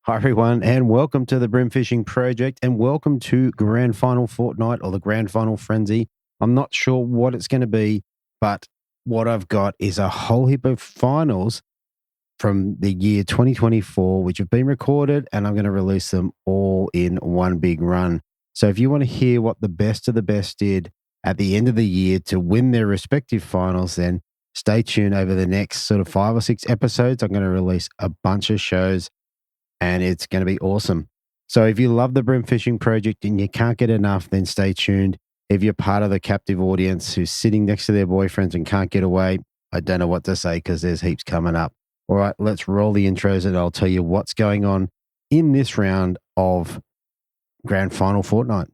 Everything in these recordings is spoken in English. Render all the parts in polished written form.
Hi, everyone, and welcome to the Bream Fishing Project, and welcome to Grand Final Fortnite or the Grand Final Frenzy. I'm not sure what it's going to be, but what I've got is a whole heap of finals from the year 2024, which have been recorded, and I'm going to release them all in one big run. So if you want to hear what the best of the best did at the end of the year to win their respective finals, then stay tuned over the next sort of 5 or 6 episodes. I'm going to release a bunch of shows, and it's going to be awesome. So if you love the Bream Fishing Project and you can't get enough, then stay tuned. If you're part of the captive audience who's sitting next to their boyfriends and can't get away, I don't know what to say because there's heaps coming up. All right, let's roll the intros and I'll tell you what's going on in this round of Grand Final Fortnite.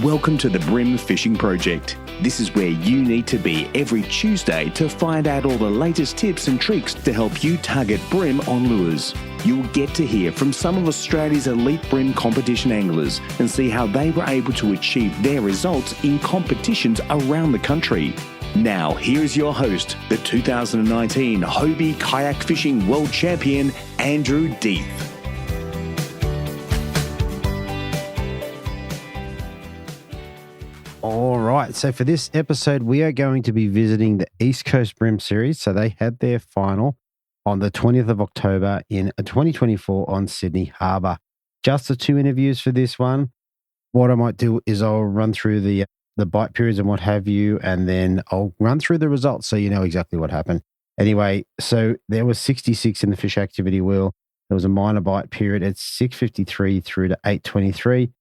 Welcome to the Bream Fishing Project. This is where you need to be every Tuesday to find out all the latest tips and tricks to help you target bream on lures. You'll get to hear from some of Australia's elite bream competition anglers and see how they were able to achieve their results in competitions around the country. Now, here's your host, the 2019 Hobie Kayak Fishing World Champion, Andrew Deeth. All right, so for this episode, we are going to be visiting the East Coast Bream Series. So they had their final on the 20th of October in 2024 on Sydney Harbour. Just the 2 interviews for this one. What I might do is I'll run through the bite periods and what have you, and then I'll run through the results so you know exactly what happened. Anyway, so there was 66 in the fish activity wheel. There was a minor bite period at 6:53 through to 8:23.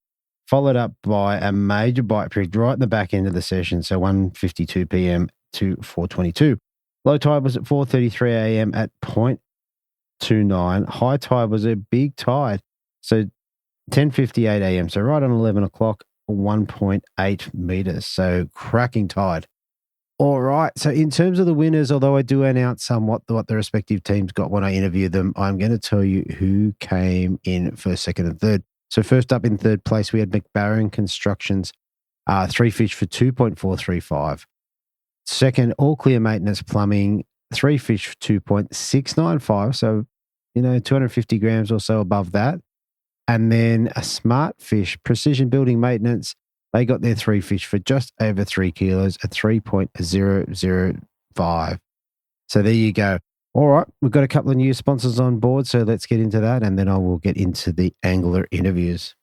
Followed up by a major bite period right at the back end of the session, so 1:52 p.m. to 4:22. Low tide was at 4:33 a.m. at 0.29. High tide was a big tide, so 10:58 a.m. So right on 11 o'clock, 1.8 meters. So cracking tide. All right. So in terms of the winners, although I do announce somewhat what the respective teams got when I interview them, I'm going to tell you who came in first, second, and third. So first up in third place, we had McBarron Constructions, 3 fish for 2.435. Second, All Clear Maintenance Plumbing, 3 fish for 2.695. So, 250 grams or so above that. And then a Smart Fish, Precision Building Maintenance, they got their 3 fish for just over 3 kilos at 3.005. So there you go. All right, we've got a couple of new sponsors on board, so let's get into that, and then I will get into the angler interviews.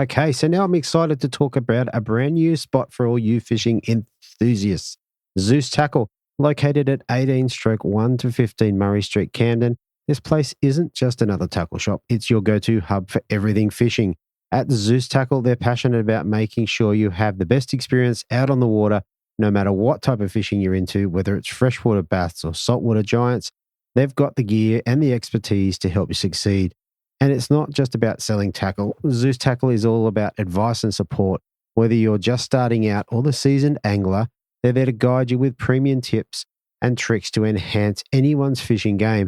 Okay, so now I'm excited to talk about a brand new spot for all you fishing enthusiasts, Zeus Tackle, located at 18/1-15 Murray Street, Camden. This place isn't just another tackle shop, it's your go-to hub for everything fishing. At Zeus Tackle, they're passionate about making sure you have the best experience out on the water, no matter what type of fishing you're into, whether it's freshwater bass or saltwater giants. They've got the gear and the expertise to help you succeed. And it's not just about selling tackle. Zeus Tackle is all about advice and support. Whether you're just starting out or the seasoned angler, they're there to guide you with premium tips and tricks to enhance anyone's fishing game.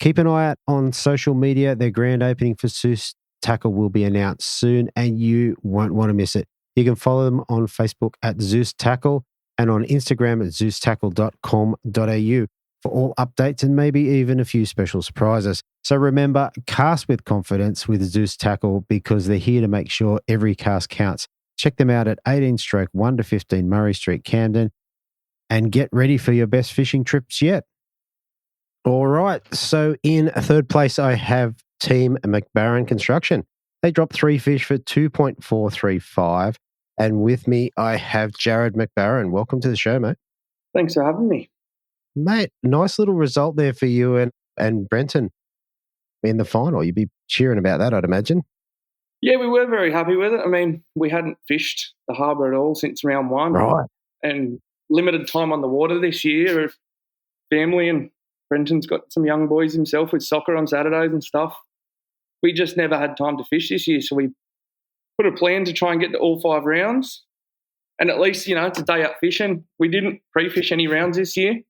Keep an eye out on social media. Their grand opening for Zeus Tackle will be announced soon, and you won't want to miss it. You can follow them on Facebook at Zeus Tackle and on Instagram at zeustackle.com.au for all updates and maybe even a few special surprises. So remember, cast with confidence with Zeus Tackle because they're here to make sure every cast counts. Check them out at 18/1-15 Murray Street, Camden, and get ready for your best fishing trips yet. All right, so in third place, I have Team McBarron Construction. They dropped 3 fish for 2.435. And with me, I have Jared McBarron. Welcome to the show, mate. Thanks for having me. Mate, nice little result there for you and Brenton in the final. You'd be cheering about that, I'd imagine. Yeah, we were very happy with it. I mean, we hadn't fished the harbour at all since round 1. Right. And limited time on the water this year. Family, and Brenton's got some young boys himself with soccer on Saturdays and stuff. We just never had time to fish this year, so we put a plan to try and get to all 5 rounds. And at least, it's a day out fishing. We didn't pre-fish any rounds this year.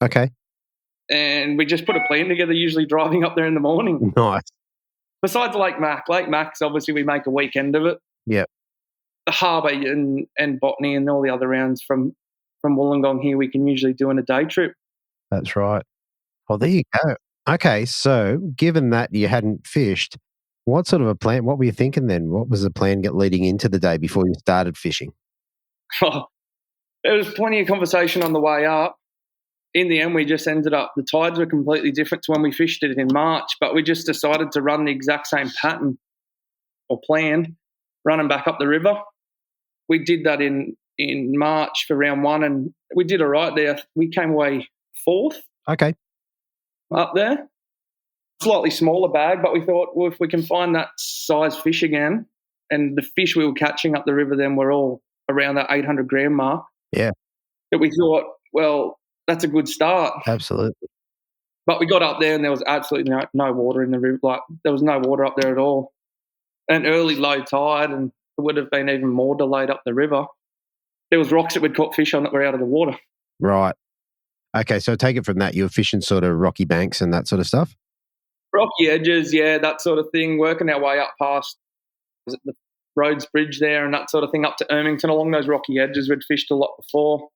Okay. And we just put a plan together, usually driving up there in the morning. Nice. Besides Lake Mac's, obviously we make a weekend of it. Yeah. The harbour and Botany and all the other rounds from Wollongong here we can usually do in a day trip. That's right. Well, there you go. Okay, so given that you hadn't fished, what sort of a plan? What were you thinking then? What was the plan leading into the day before you started fishing? There was plenty of conversation on the way up. In the end, we just ended up, the tides were completely different to when we fished it in March, but we just decided to run the exact same pattern or plan, running back up the river. We did that in March for round one, and we did all right there. We came away fourth. Okay. Up there. Slightly smaller bag, but we thought, well, if we can find that size fish again, and the fish we were catching up the river then were all around that 800 gram mark. Yeah. That we thought, well, that's a good start. Absolutely. But we got up there and there was absolutely no water in the river. Like, there was no water up there at all. An early low tide, and it would have been even more delayed up the river. There was rocks that we'd caught fish on that were out of the water. Right. Okay, so take it from that. You were fishing sort of rocky banks and that sort of stuff? Rocky edges, yeah, that sort of thing, working our way up past the Rhodes Bridge there and that sort of thing up to Ermington along those rocky edges. We'd fished a lot before.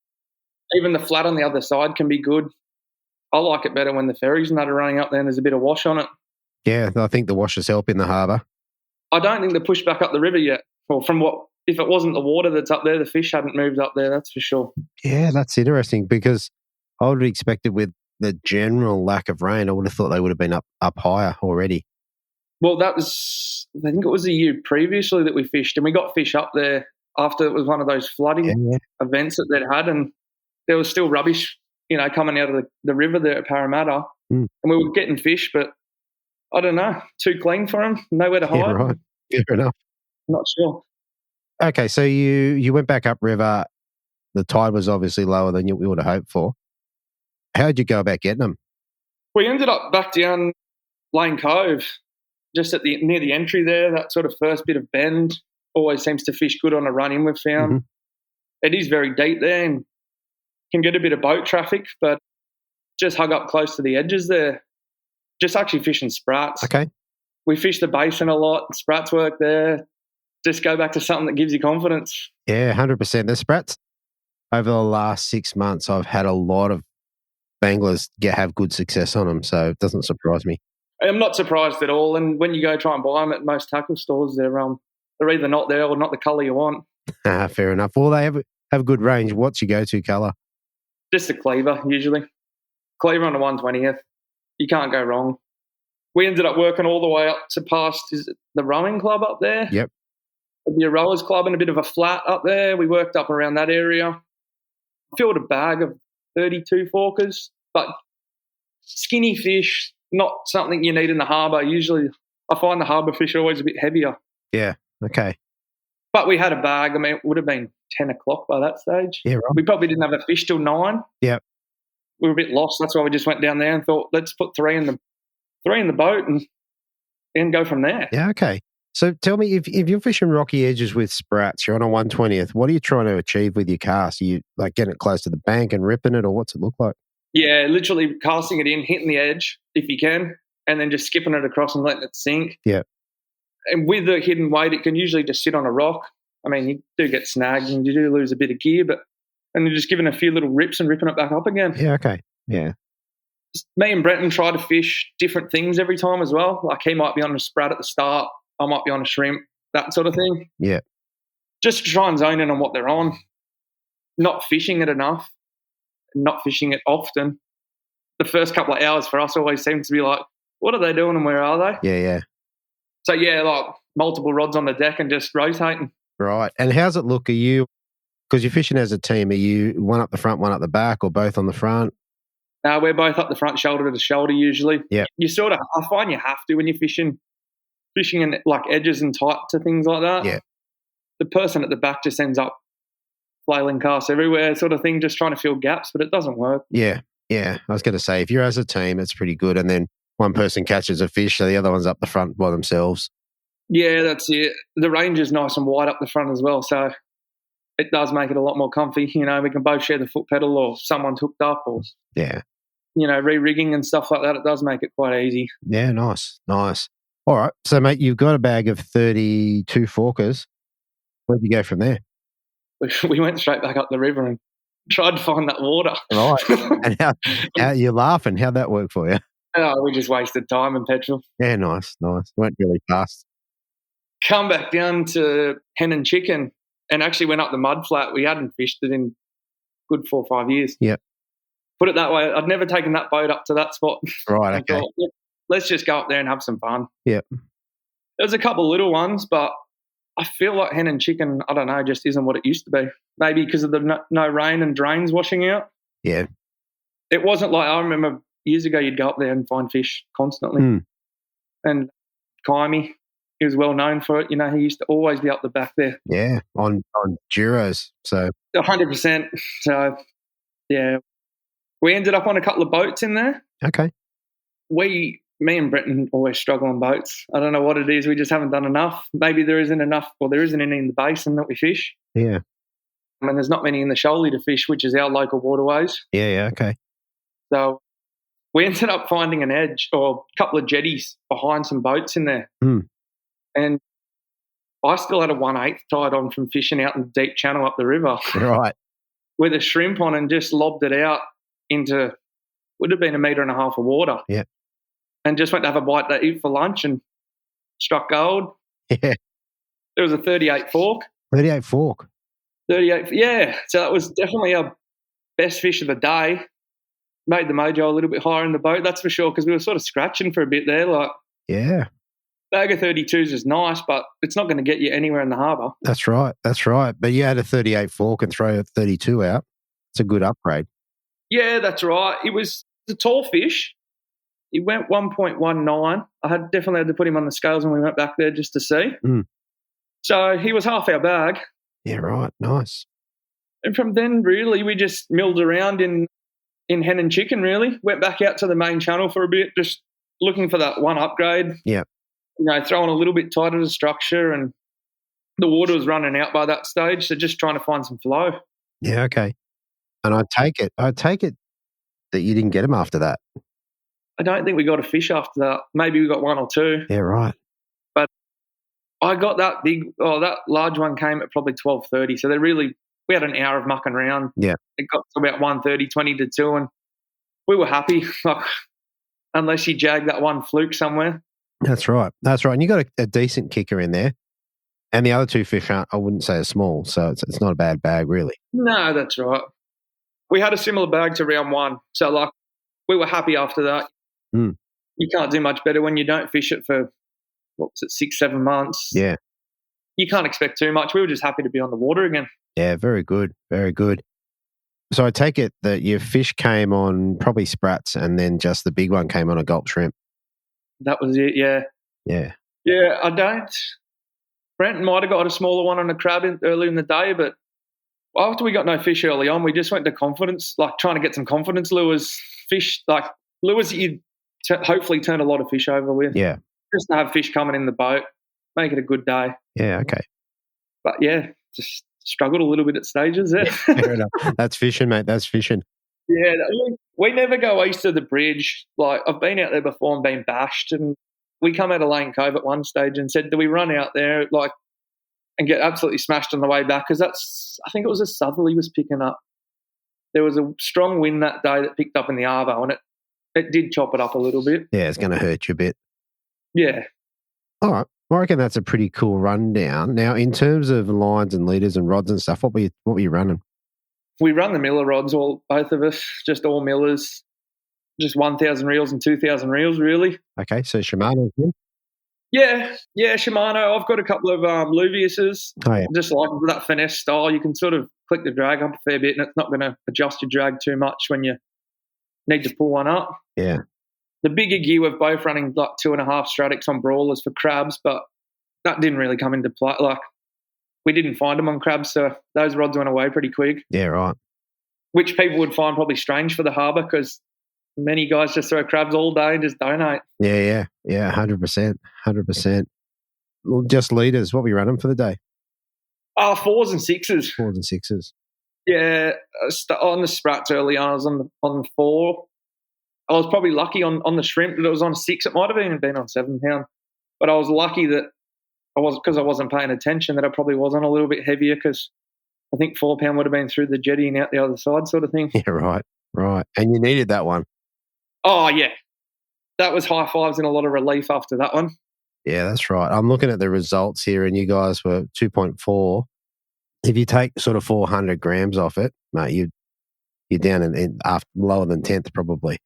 Even the flat on the other side can be good. I like it better when the ferries and that are running up there and there's a bit of wash on it. Yeah, I think the washes help in the harbour. I don't think they're pushed back up the river yet. Well, if it wasn't the water that's up there, the fish hadn't moved up there, that's for sure. Yeah, that's interesting because I would have expected with the general lack of rain, I would have thought they would have been up higher already. Well, I think it was a year previously that we fished, and we got fish up there after it was one of those flooding events that they'd had, and there was still rubbish, coming out of the river there at Parramatta, and we were getting fish, but I don't know, too clean for them, nowhere to hide. Yeah, right. Fair enough. Not sure. Okay, so you went back upriver. The tide was obviously lower than you would have hoped for. How did you go about getting them? We ended up back down Lane Cove, just near the entry there, that sort of first bit of bend. Always seems to fish good on a run-in, we've found. Mm-hmm. It is very deep there and can get a bit of boat traffic, but just hug up close to the edges there. Just actually fishing sprats. Okay. We fish the basin a lot. Sprats work there. Just go back to something that gives you confidence. Yeah, 100%. The sprats, over the last 6 months, I've had a lot of anglers have good success on them, so it doesn't surprise me. I'm not surprised at all. And when you go try and buy them at most tackle stores, they're either not there or not the colour you want. Fair enough. Well, they have good range. What's your go-to colour? Just a cleaver, usually. Cleaver on the 120th. You can't go wrong. We ended up working all the way up to past the rowing club up there. Yep. The rowers club and a bit of a flat up there. We worked up around that area. Filled a bag of 32 forkers, but skinny fish, not something you need in the harbour. Usually I find the harbour fish are always a bit heavier. Yeah, okay. But we had a bag. I mean, it would have been 10 o'clock by that stage. Yeah, right. We probably didn't have a fish till 9. Yeah. We were a bit lost. That's why we just went down there and thought, let's put three in the boat and go from there. Yeah, okay. So tell me, if you're fishing rocky edges with sprats, you're on a 120th, what are you trying to achieve with your cast? Are you like getting it close to the bank and ripping it, or what's it look like? Yeah, literally casting it in, hitting the edge if you can, and then just skipping it across and letting it sink. Yeah. And with the hidden weight, it can usually just sit on a rock. I mean, you do get snagged and you do lose a bit of gear, and you're just giving a few little rips and ripping it back up again. Yeah, okay. Yeah. Me and Brenton try to fish different things every time as well. Like he might be on a sprat at the start, I might be on a shrimp, that sort of thing. Yeah. Just to try and zone in on what they're on. Not fishing it enough, not fishing it often. The first couple of hours for us always seems to be like, what are they doing and where are they? Yeah, yeah. So, yeah, like multiple rods on the deck and just rotating. Right. And how's it look? Because you're fishing as a team, are you one up the front, one up the back, or both on the front? No, we're both up the front, shoulder to shoulder usually. Yeah. I find you have to when you're fishing in like edges and tight to things like that. Yeah. The person at the back just ends up flailing casts everywhere sort of thing, just trying to fill gaps, but it doesn't work. Yeah. Yeah. I was going to say, if you're as a team, it's pretty good. And then one person catches a fish, so the other one's up the front by themselves. Yeah, that's it. The range is nice and wide up the front as well, so it does make it a lot more comfy. You know, we can both share the foot pedal or someone's hooked up or, re-rigging and stuff like that. It does make it quite easy. Yeah, nice. All right. So, mate, you've got a bag of 32 forkers. Where'd you go from there? We went straight back up the river and tried to find that water. Right. And how you're laughing? How'd that work for you? Oh, we just wasted time and petrol. Yeah, nice. Went really fast. Come back down to Hen and Chicken and actually went up the mud flat. We hadn't fished it in good 4 or 5 years. Yep. Put it that way, I'd never taken that boat up to that spot. Right, okay. Thought, let's just go up there and have some fun. Yep. There's a couple of little ones, but I feel like Hen and Chicken, I don't know, just isn't what it used to be. Maybe because of the no rain and drains washing out. Yeah. It wasn't like, I remember years ago you'd go up there and find fish constantly. And Kaimi, he was well known for it. You know, he used to always be up the back there. Yeah, on Duros. So 100%. So, yeah. We ended up on a couple of boats in there. Okay. Me and Brenton always struggle on boats. I don't know what it is. We just haven't done enough. Maybe there isn't enough, or there isn't any in the basin that we fish. Yeah. I mean, there's not many in the Shoaley to fish, which is our local waterways. Yeah, okay. So we ended up finding an edge or a couple of jetties behind some boats in there. And I still had a 1/8 tied on from fishing out in the deep channel up the river. Right. With a shrimp on and just lobbed it out into, would have been 1.5 meters of water. Yeah. And just went to have a bite to eat for lunch and struck gold. Yeah. There was a 38 fork. 38 fork. 38, yeah. So that was definitely our best fish of the day. Made the mojo a little bit higher in the boat, that's for sure, because we were sort of scratching for a bit there. Like, yeah. Bag of 32s is nice, but it's not going to get you anywhere in the harbour. That's right. But you had a 38 fork and throw a 32 out. It's a good upgrade. Yeah, that's right. It was a tall fish. He went 1.19. I definitely had to put him on the scales when we went back there just to see. So he was half our bag. Yeah, right. Nice. And from then, really, we just milled around in Hen and Chicken, really. Went back out to the main channel for a bit, just looking for that one upgrade. Yeah. You know, throwing a little bit tighter to structure, and the water was running out by that stage, so just trying to find some flow. Yeah, okay. And I take it that you didn't get him after that. I don't think we got a fish after that. Maybe we got one or two. Yeah, right. But I got that that large one came at probably 12:30. So we had an hour of mucking around. Yeah. It got to about 1:30, 20 to 2, and we were happy. Like, unless you jag that one fluke somewhere. That's right. And you got a decent kicker in there. And the other two fish I wouldn't say are small, so it's not a bad bag, really. No, that's right. We had a similar bag to round one. So, like, we were happy after that. You can't do much better when you don't fish it for, 6-7 months. Yeah. You can't expect too much. We were just happy to be on the water again. Yeah, very good. Very good. So I take it that your fish came on probably sprats and then just the big one came on a gulp shrimp. That was it, yeah. Yeah. Yeah, I don't. Brent might have got a smaller one on a crab earlier in the day, but after we got no fish early on, we just went to confidence, like trying to get some confidence lures, fish, like lures that you'd hopefully turn a lot of fish over with. Yeah. Just to have fish coming in the boat, make it a good day. Yeah, okay. But yeah, just struggled a little bit at stages. Yeah, fair enough. That's fishing, mate. That's fishing. Yeah, we never go east of the bridge. Like, I've been out there before and been bashed, and we come out of Lane Cove at one stage and said, do we run out there and get absolutely smashed on the way back? Because I think it was a southerly was picking up. There was a strong wind that day that picked up in the arvo, and it did chop it up a little bit. Yeah, it's going to hurt you a bit. Yeah. All right. I reckon that's a pretty cool rundown. Now, in terms of lines and leaders and rods and stuff, what were you running? We run the Miller rods, both of us, just all Millers, just 1,000 reels and 2,000 reels, really. Okay, so Shimano. Yeah, Shimano. I've got a couple of Luviuses. Oh, yeah. Just like that finesse style. You can sort of click the drag up a fair bit, and it's not going to adjust your drag too much when you need to pull one up. Yeah. The bigger gear, we're both running like 2.5 Stratics on brawlers for crabs, but that didn't really come into play. Like, we didn't find them on crabs, so those rods went away pretty quick. Yeah, right. Which people would find probably strange for the harbour, because many guys just throw crabs all day and just donate. Yeah, 100%. Well, just leaders, what were you running for the day? 4s and 6s. 4s and 6s. Yeah, on the sprats early on, I was on the 4. I was probably lucky on the shrimp that it was on 6. It might have even been on 7 pound, but I was lucky that because I wasn't paying attention, that I probably was on a little bit heavier, because I think 4 pound would have been through the jetty and out the other side sort of thing. Yeah, right. And you needed that one. Oh, yeah. That was high fives and a lot of relief after that one. Yeah, that's right. I'm looking at the results here and you guys were 2.4. If you take sort of 400 grams off it, mate, you're down in after, lower than 10th probably.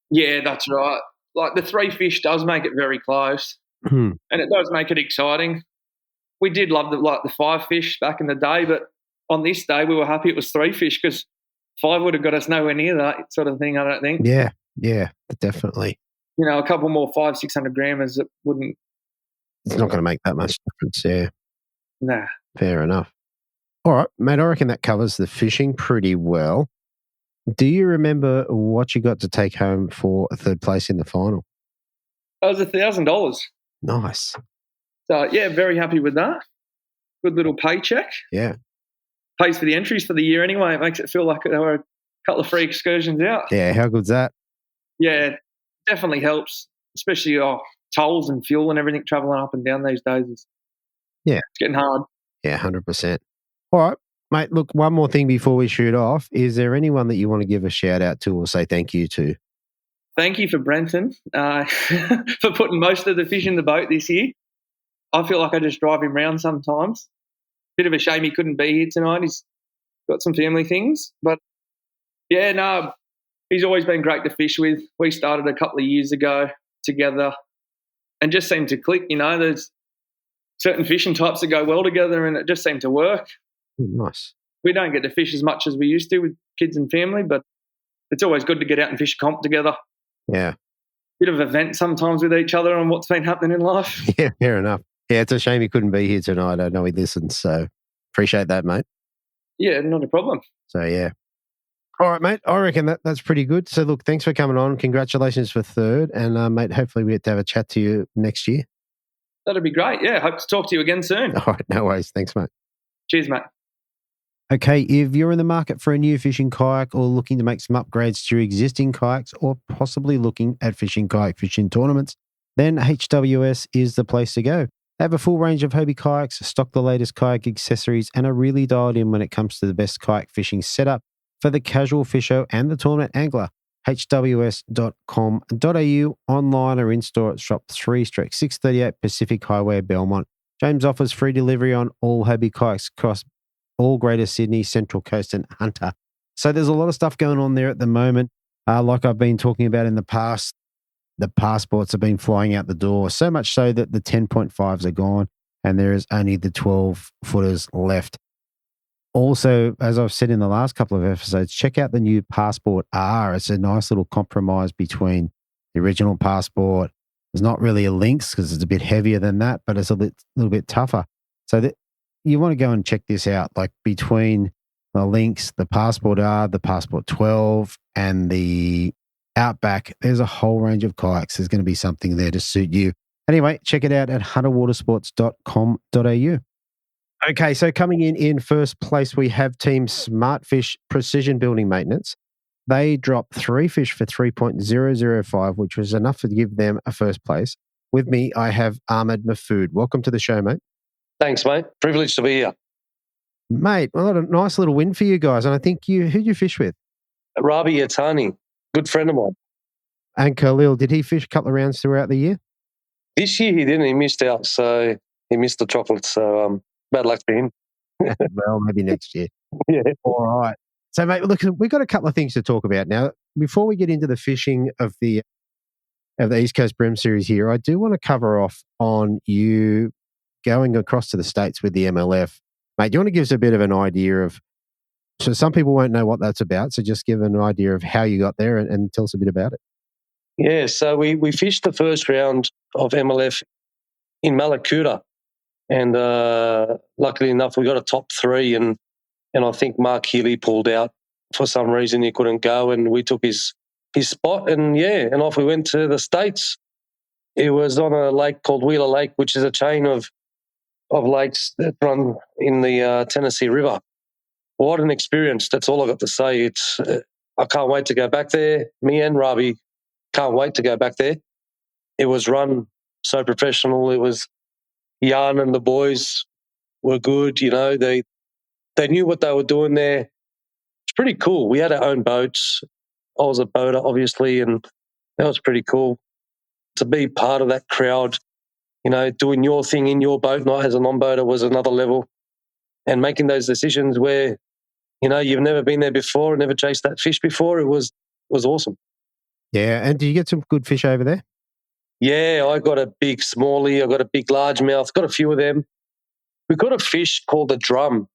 Yeah, that's right. Like the 3 fish does make it very close and it does make it exciting. We did love the 5 fish back in the day, but on this day we were happy it was 3 fish because 5 would have got us nowhere near that sort of thing, I don't think. Yeah, definitely. You know, a couple more 500-600 grammers, it wouldn't. It's not going to make that much difference, yeah. Nah. Fair enough. All right, mate, I reckon that covers the fishing pretty well. Do you remember what you got to take home for 3rd place in the final? That was $1,000. Nice. So, yeah, very happy with that. Good little paycheck. Yeah. Pays for the entries for the year anyway. It makes it feel like there were a couple of free excursions out. Yeah, how good's that? Yeah, definitely helps, especially tolls and fuel and everything travelling up and down these days. It's getting hard. Yeah, 100%. All right, mate, look, one more thing before we shoot off. Is there anyone that you want to give a shout out to or say thank you to? Thank you for Brenton for putting most of the fish in the boat this year. I feel like I just drive him around sometimes. Bit of a shame he couldn't be here tonight. He's got some family things. But, yeah, no, he's always been great to fish with. We started a couple of years ago together and just seemed to click, you know. There's certain fishing types that go well together and it just seemed to work. Nice. We don't get to fish as much as we used to with kids and family, but it's always good to get out and fish a comp together. Yeah. Bit of a vent sometimes with each other on what's been happening in life. Yeah, fair enough. Yeah, it's a shame he couldn't be here tonight. I know he listens, so appreciate that, mate. Yeah, not a problem. So, yeah. All right, mate. I reckon that's pretty good. So, look, thanks for coming on. Congratulations for 3rd. And, mate, hopefully we get to have a chat to you next year. That'd be great. Yeah, hope to talk to you again soon. All right, no worries. Thanks, mate. Cheers, mate. Okay, if you're in the market for a new fishing kayak or looking to make some upgrades to your existing kayaks or possibly looking at fishing kayak fishing tournaments, then HWS is the place to go. They have a full range of Hobie kayaks, stock the latest kayak accessories, and are really dialed in when it comes to the best kayak fishing setup for the casual fisher and the tournament angler. hws.com.au, online or in-store at Shop 3/638 Pacific Highway, Belmont. James offers free delivery on all Hobie kayaks across all Greater Sydney, Central Coast and Hunter. So there's a lot of stuff going on there at the moment. Like I've been talking about in the past, the passports have been flying out the door, so much so that the 10.5s are gone and there is only the 12-footers left. Also, as I've said in the last couple of episodes, check out the new Passport R. It's a nice little compromise between the original Passport. There's not really a Lynx because it's a bit heavier than that, but it's a little bit tougher. So that you want to go and check this out, like between the Lynx, the Passport R, the Passport 12 and the Outback, there's a whole range of kayaks. There's going to be something there to suit you. Anyway, check it out at hunterwatersports.com.au. Okay, so coming in first place, we have Team Smartfish Precision Building Maintenance. They dropped 3 fish for 3.005, which was enough to give them a first place. With me, I have Ahmed Mahfood. Welcome to the show, mate. Thanks, mate. Privileged to be here. Mate, well, a nice little win for you guys. And I think who'd you fish with? Rabi Yatani, good friend of mine. And Khalil, did he fish a couple of rounds throughout the year? This year he didn't. He missed out. So he missed the chocolates. So bad luck for him. Well, maybe next year. Yeah. All right. So, mate, look, we've got a couple of things to talk about now. Before we get into the fishing of the East Coast Bream Series here, I do want to cover off on you going across to the States with the MLF. Mate, do you want to give us a bit of an idea of, so some people won't know what that's about, so just give an idea of how you got there and tell us a bit about it. Yeah, so we fished the first round of MLF in Malakuta, and luckily enough we got a top 3, and I think Mark Healy pulled out for some reason. He couldn't go, and we took his spot, and off we went to the States. It was on a lake called Wheeler Lake, which is a chain of lakes that run in the Tennessee River. What an experience. That's all I got to say. It's I can't wait to go back there. Me and Rabi can't wait to go back there. It was run so professional. It was Jan and the boys were good. You know, they they knew what they were doing there. It's pretty cool. We had our own boats. I was a boater, obviously, and that was pretty cool to be part of that crowd. Doing your thing in your boat, not as a non-boater, was another level. And making those decisions where, you've never been there before, never chased that fish before, it was awesome. Yeah, and do you get some good fish over there? Yeah, I got a big smallie, I got a big largemouth, got a few of them. We've got a fish called a drum,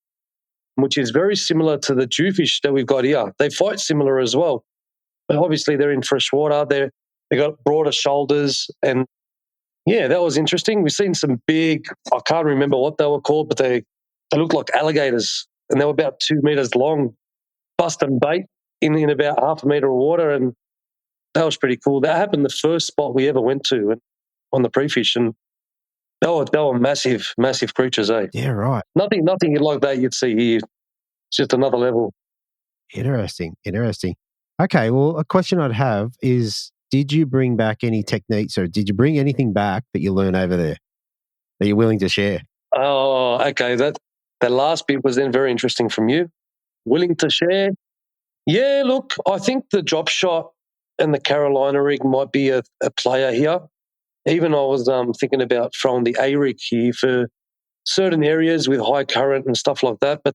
which is very similar to the jewfish that we've got here. They fight similar as well. But obviously they're in fresh water. They got broader shoulders. And yeah, that was interesting. We've seen some big, I can't remember what they were called, but they looked like alligators. And they were about 2 meters long, busting bait in about half a meter of water. And that was pretty cool. That happened the first spot we ever went to on the pre-fish. And they were massive, massive creatures, eh? Yeah, right. Nothing like that you'd see here. It's just another level. Interesting. Okay, well, a question I'd have is, did you bring back any techniques or did you bring anything back that you learned over there that you're willing to share? Oh, okay. That last bit was then very interesting from you. Willing to share? Yeah, look, I think the drop shot and the Carolina rig might be a player here. Even I was thinking about throwing the A rig here for certain areas with high current and stuff like that. But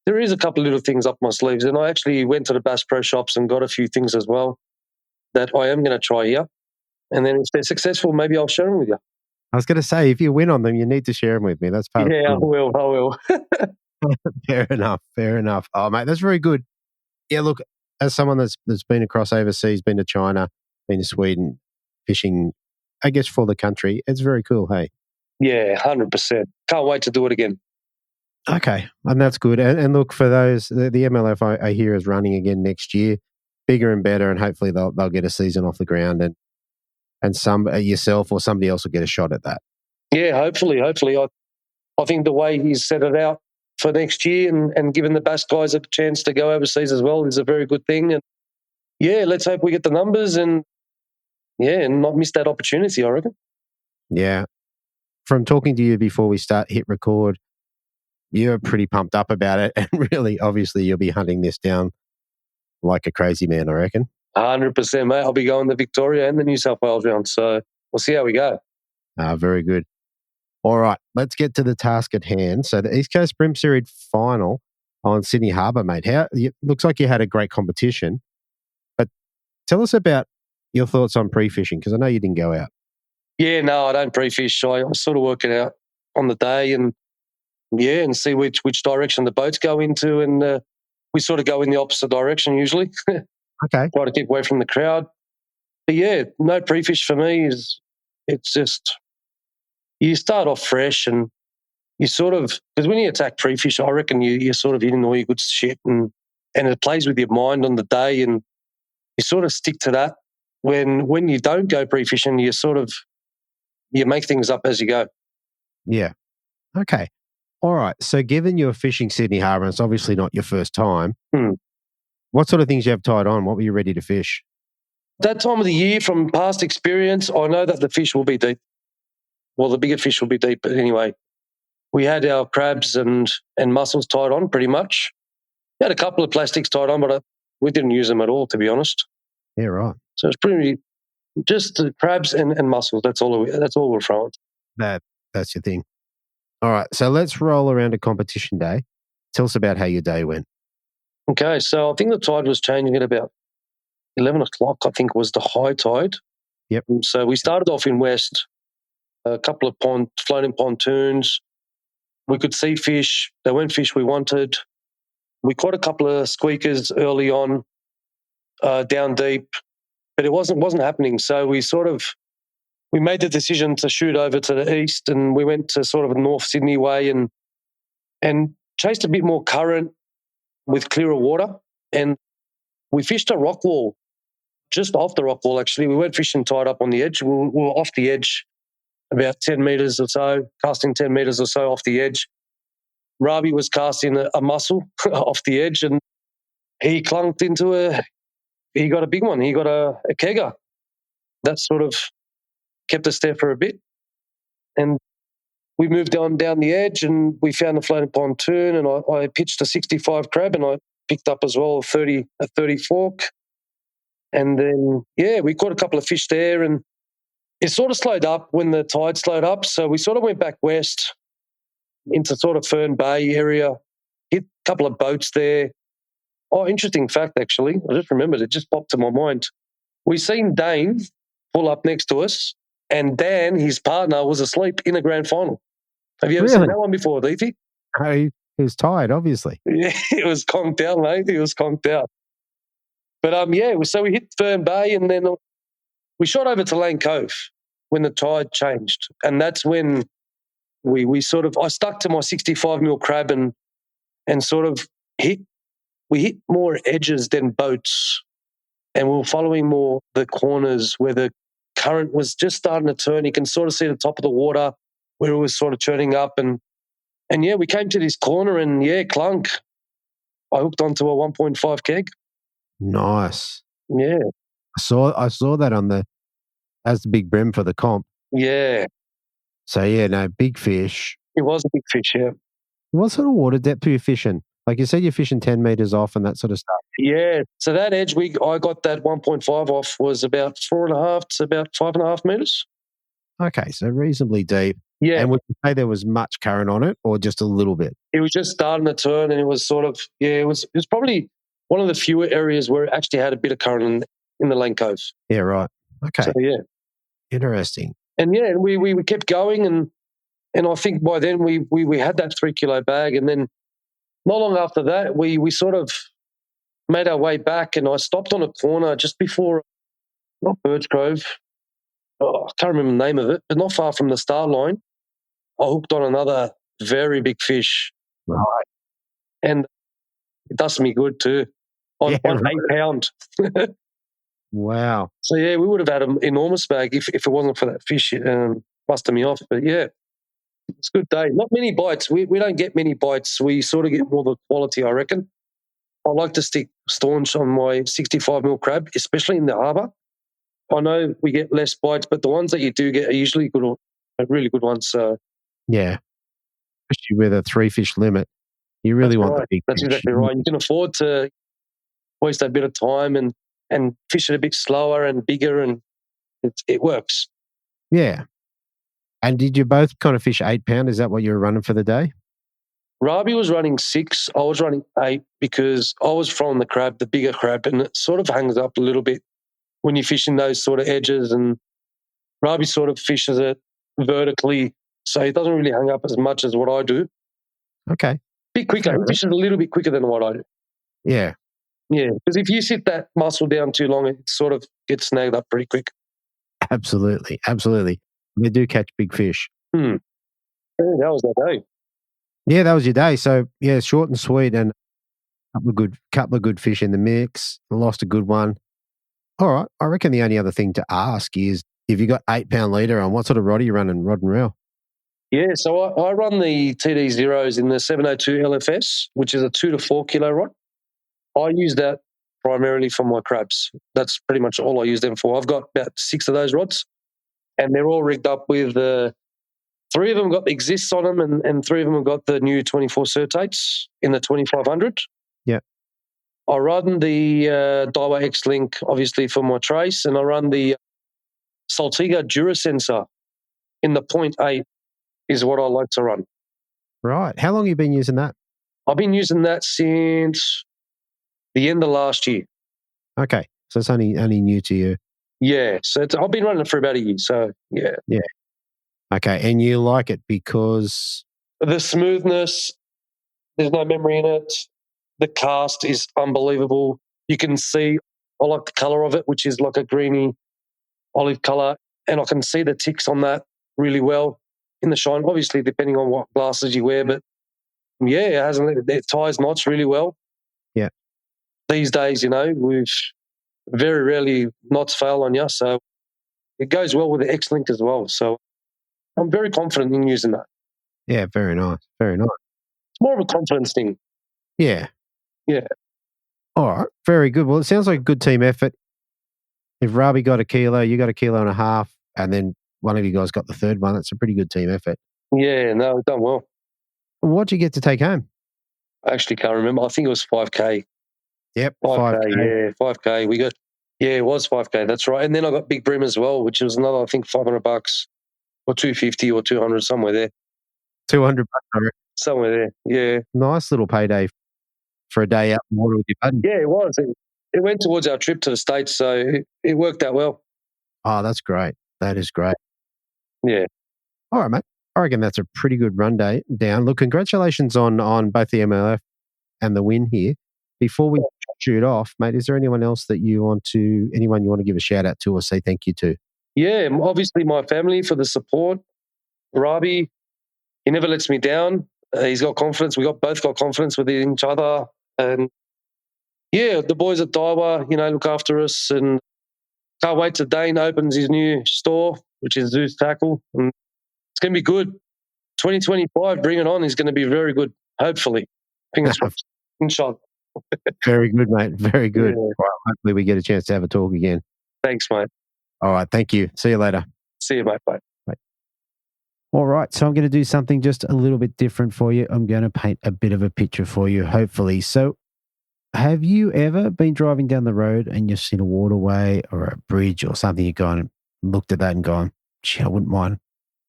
there is a couple of little things up my sleeves. And I actually went to the Bass Pro Shops and got a few things as well that I am going to try here. And then if they're successful, maybe I'll share them with you. I was going to say, if you win on them, you need to share them with me. That's part of I will. Fair enough. Oh, mate, that's very good. Yeah, look, as someone that's been across overseas, been to China, been to Sweden, fishing, I guess, for the country, it's very cool, hey? Yeah, 100%. Can't wait to do it again. Okay, and that's good. And look, for those, the MLF I hear is running again next year, bigger and better, and hopefully they'll get a season off the ground, and some yourself or somebody else will get a shot at that. Yeah, hopefully. I think the way he's set it out for next year and giving the Bass guys a chance to go overseas as well is a very good thing. And yeah, let's hope we get the numbers and not miss that opportunity, I reckon. Yeah. From talking to you before we hit record, you're pretty pumped up about it. And really, obviously, you'll be hunting this down like a crazy man, I reckon. 100%, mate. I'll be going to Victoria and the New South Wales round. So we'll see how we go. Very good. All right, let's get to the task at hand. So the East Coast Bream Series final on Sydney Harbour, mate. Looks like you had a great competition. But tell us about your thoughts on pre-fishing, because I know you didn't go out. Yeah, no, I don't pre-fish. I sort of work it out on the day and see which direction the boats go into. And we sort of go in the opposite direction usually. Okay. Try to keep away from the crowd. But yeah, no pre-fish for me it's just, you start off fresh and you sort of, because when you attack pre-fish, I reckon you're sort of hitting all your good shit and it plays with your mind on the day and you sort of stick to that. When you don't go pre-fishing, you make things up as you go. Yeah. Okay. All right. So given you're fishing Sydney Harbour, and it's obviously not your first time, what sort of things you have tied on? What were you ready to fish? That time of the year, from past experience, I know that the fish will be deep. Well, the bigger fish will be deep. But anyway, we had our crabs and mussels tied on pretty much. We had a couple of plastics tied on, but we didn't use them at all, to be honest. Yeah, right. So it's pretty just the crabs and mussels. That's all we're throwing. That's your thing. All right. So let's roll around to competition day. Tell us about how your day went. Okay. So I think the tide was changing at about 11 o'clock, I think was the high tide. Yep. So we started off in West, a couple of floating pontoons. We could see fish. They weren't fish we wanted. We caught a couple of squeakers early on, down deep, but it wasn't happening. So we made the decision to shoot over to the east, and we went to sort of North Sydney way and chased a bit more current with clearer water. And we fished a rock wall, just off the rock wall, actually. We weren't fishing tied up on the edge. We were off the edge about 10 metres or so, casting 10 metres or so off the edge. Ravi was casting a mussel off the edge, and he clunked he got a big one. He got a kegger. That sort of kept us there for a bit. And we moved on down the edge and we found a floating pontoon, and I pitched a 65 crab, and I picked up as well a 30 fork. And then, we caught a couple of fish there, and it sort of slowed up when the tide slowed up. So we sort of went back west into sort of Fern Bay area, hit a couple of boats there. Oh, interesting fact, actually. I just remembered, it just popped to my mind. We seen Dane pull up next to us, and Dan, his partner, was asleep in the grand final. Have you ever seen that one before, Leafy? He was tired, obviously. Yeah, it was conked out, mate. He was conked out. But, so we hit Fern Bay, and then we shot over to Lane Cove when the tide changed. And that's when we sort of, I stuck to my 65 mil crab and sort of we hit more edges than boats, and we were following more the corners where the current was just starting to turn. You can sort of see the top of the water where it was sort of churning up. And we came to this corner and, clunk. I hooked onto a 1.5 keg. Nice. Yeah. I saw that as the big brim for the comp. Yeah. So, big fish. It was a big fish, yeah. What sort of water depth are you fishing? Like you said, you're fishing 10 metres off and that sort of stuff. Yeah. So that edge I got that 1.5 off was about 4.5 to about 5.5 metres. Okay, so reasonably deep. Yeah. And would you say there was much current on it or just a little bit? It was just starting to turn, and it was sort of, it was probably one of the fewer areas where it actually had a bit of current in the Lane Cove. Yeah, right. Okay. So, yeah. Interesting. And, we kept going, and I think by then we had that 3 kilo bag, and then not long after that, we sort of made our way back, and I stopped on a corner just before, not Birds Grove, I can't remember the name of it, but not far from the start line. I hooked on another very big fish. Right. And it does me good too. On 8 pound. Wow. So, we would have had an enormous bag if it wasn't for that fish busting me off. But, it's a good day. Not many bites. We don't get many bites. We sort of get more the quality, I reckon. I like to stick staunch on my 65 mil crab, especially in the harbour. I know we get less bites, but the ones that you do get are usually good, really good ones. So. Yeah. Especially with a 3-fish limit. You really want the big That's fish. exactly right. You can afford to waste a bit of time and fish it a bit slower and bigger, and it works. Yeah. And did you both kind of fish 8 pound? Is that what you were running for the day? Rabi was running 6. I was running 8 because I was throwing the bigger crab, and it sort of hangs up a little bit when you're fishing those sort of edges. And Rabi sort of fishes it vertically, so it doesn't really hang up as much as what I do. Okay. A bit quicker. He fishes a little bit quicker than what I do. Yeah. Yeah, because if you sit that muscle down too long, it sort of gets snagged up pretty quick. Absolutely. Absolutely. They do catch big fish. Yeah, that was that day. Yeah, that was your day. So, short and sweet, and a couple of good fish in the mix. Lost a good one. All right. I reckon the only other thing to ask is if you got 8 pound leader on, what sort of rod are you running, rod and reel? Yeah, so I run the TD Zeros in the 702 LFS, which is a 2 to 4 kilo rod. I use that primarily for my crabs. That's pretty much all I use them for. I've got about 6 of those rods, and they're all rigged up with 3 of them got the exists on them, and 3 of them have got the new 24 Certates in the 2500. Yeah. I run the Daiwa X-Link, obviously, for my trace, and I run the Saltiga Durasensor in the 0.8 is what I like to run. Right. How long have you been using that? I've been using that since the end of last year. Okay. So it's only new to you. Yeah. So I've been running it for about a year. So, yeah. Yeah. Okay. And you like it because? The smoothness, there's no memory in it. The cast is unbelievable. You can see, I like the colour of it, which is like a greeny olive colour. And I can see the ticks on that really well in the shine, obviously, depending on what glasses you wear. But, it ties knots really well. Yeah. These days, we've very rarely knots fail on you. So it goes well with the X-Link as well. So I'm very confident in using that. Yeah, very nice. Very nice. It's more of a confidence thing. Yeah. Yeah. All right. Very good. Well, it sounds like a good team effort. If Rabi got a kilo, you got a kilo and a half, and then one of you guys got the third one, that's a pretty good team effort. Yeah, no, we've done well. What'd you get to take home? I actually can't remember. I think it was 5K. Yep, 5K, 5K. yeah, 5K. It was 5K, that's right. And then I got Big Bream as well, which was another, I think, $500 or $250 or $200, somewhere there. $200, I reckon. Somewhere there, yeah. Nice little payday for a day out in the water with your buddy. Yeah, it was. It went towards our trip to the States, so it worked out well. Oh, that's great. That is great. Yeah. All right, mate. I reckon that's a pretty good run day down. Look, congratulations on both the MLF and the win here. Before we shoot off, mate, is there anyone else that anyone you want to give a shout out to or say thank you to? Yeah, obviously my family for the support. Rabi, he never lets me down. He's got confidence. Both got confidence with each other. And yeah, the boys at Daiwa, look after us. And can't wait till Dane opens his new store, which is Zeus Tackle. And it's going to be good. 2025, bring it on, is going to be very good, hopefully. Fingers crossed. Inshallah. Very good, mate. Very good. Yeah. Well, hopefully we get a chance to have a talk again. Thanks, mate. All right. Thank you. See you later. See you, mate. Bye. All right. So I'm going to do something just a little bit different for you. I'm going to paint a bit of a picture for you, hopefully. So have you ever been driving down the road and you've seen a waterway or a bridge or something, you've gone and looked at that and gone, gee, I wouldn't mind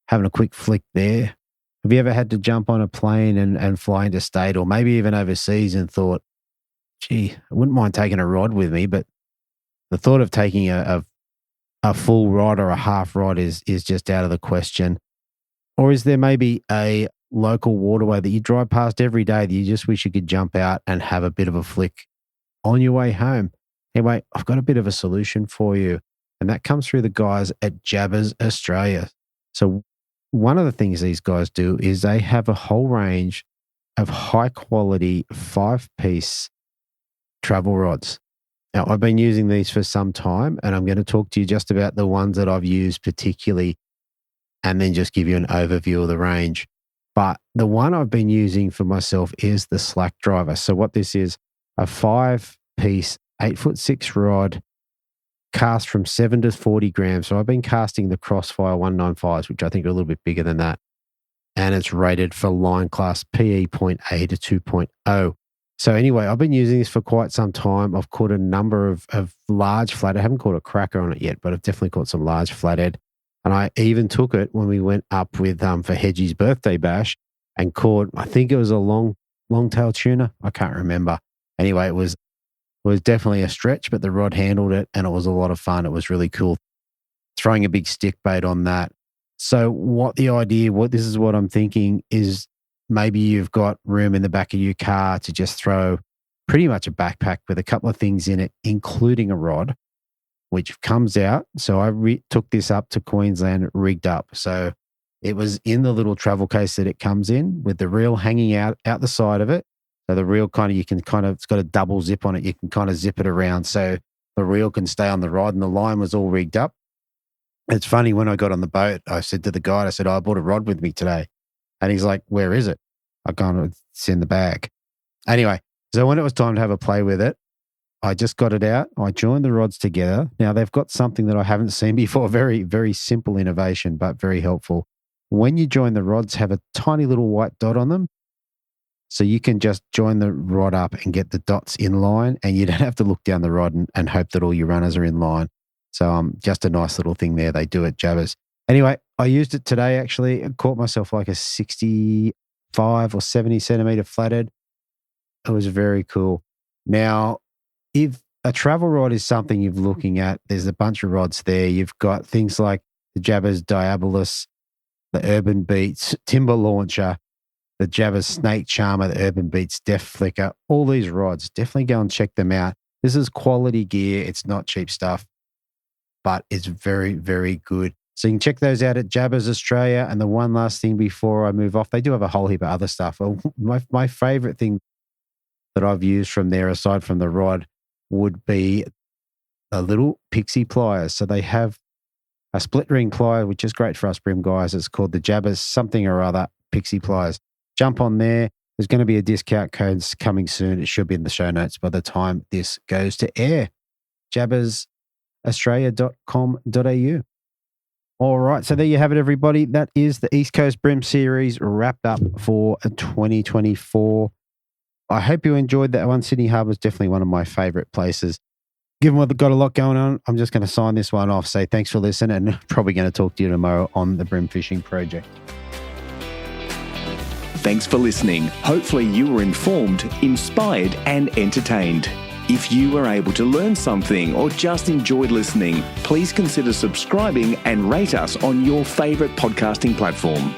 having a quick flick there? Have you ever had to jump on a plane and fly interstate or maybe even overseas and thought, gee, I wouldn't mind taking a rod with me, but the thought of taking a full rod or a half rod is just out of the question? Or is there maybe a local waterway that you drive past every day that you just wish you could jump out and have a bit of a flick on your way home? Anyway, I've got a bit of a solution for you, and that comes through the guys at Jabbers Australia. So one of the things these guys do is they have a whole range of high quality 5-piece travel rods. Now, I've been using these for some time, and I'm going to talk to you just about the ones that I've used particularly, and then just give you an overview of the range. But the one I've been using for myself is the Slack Driver. So what this is, a 5-piece, 8'6" rod, cast from 7 to 40 grams. So I've been casting the Crossfire 195s, which I think are a little bit bigger than that. And it's rated for line class PE.A to 2.0. So anyway, I've been using this for quite some time. I've caught a number of large flathead. I haven't caught a cracker on it yet, but I've definitely caught some large flathead. And I even took it when we went up with for Hedgie's birthday bash and caught, I think it was a long-tailed tuna. I can't remember. Anyway, it was definitely a stretch, but the rod handled it and it was a lot of fun. It was really cool. Throwing a big stick bait on that. So this is what I'm thinking is maybe you've got room in the back of your car to just throw pretty much a backpack with a couple of things in it, including a rod, which comes out. So I took this up to Queensland rigged up. So it was in the little travel case that it comes in with the reel hanging out the side of it. So the reel it's got a double zip on it. You can kind of zip it around so the reel can stay on the rod, and the line was all rigged up. It's funny, when I got on the boat, I said to the guide, I bought a rod with me today. And he's like, where is it? I gone, it's in the bag. Anyway, so when it was time to have a play with it, I just got it out. I joined the rods together. Now they've got something that I haven't seen before. Very, very simple innovation, but very helpful. When you join the rods, have a tiny little white dot on them. So you can just join the rod up and get the dots in line, and you don't have to look down the rod and hope that all your runners are in line. So just a nice little thing there they do at Jabbers. Anyway, I used it today actually. I caught myself like a 65 or 70 centimetre flathead. It was very cool. Now, if a travel rod is something you're looking at, there's a bunch of rods there. You've got things like the Jabbers Diabolus, the Urban Beats Timber Launcher, the Jabbers Snake Charmer, the Urban Beats Def Flicker, all these rods. Definitely go and check them out. This is quality gear. It's not cheap stuff, but it's very, very good. So you can check those out at Jabbers Australia. And the one last thing before I move off, they do have a whole heap of other stuff. My favourite thing that I've used from there, aside from the rod, would be a little pixie pliers. So they have a split ring plier, which is great for us Bream guys. It's called the Jabbers something or other pixie pliers. Jump on there. There's going to be a discount code coming soon. It should be in the show notes by the time this goes to air. jabbersaustralia.com.au. All right, so there you have it, everybody. That is the East Coast Bream Series wrapped up for 2024. I hope you enjoyed that one. Sydney Harbour is definitely one of my favourite places. Given we've got a lot going on, I'm just going to sign this one off, say thanks for listening, and probably going to talk to you tomorrow on the Bream Fishing Project. Thanks for listening. Hopefully you were informed, inspired and entertained. If you were able to learn something or just enjoyed listening, please consider subscribing and rate us on your favourite podcasting platform.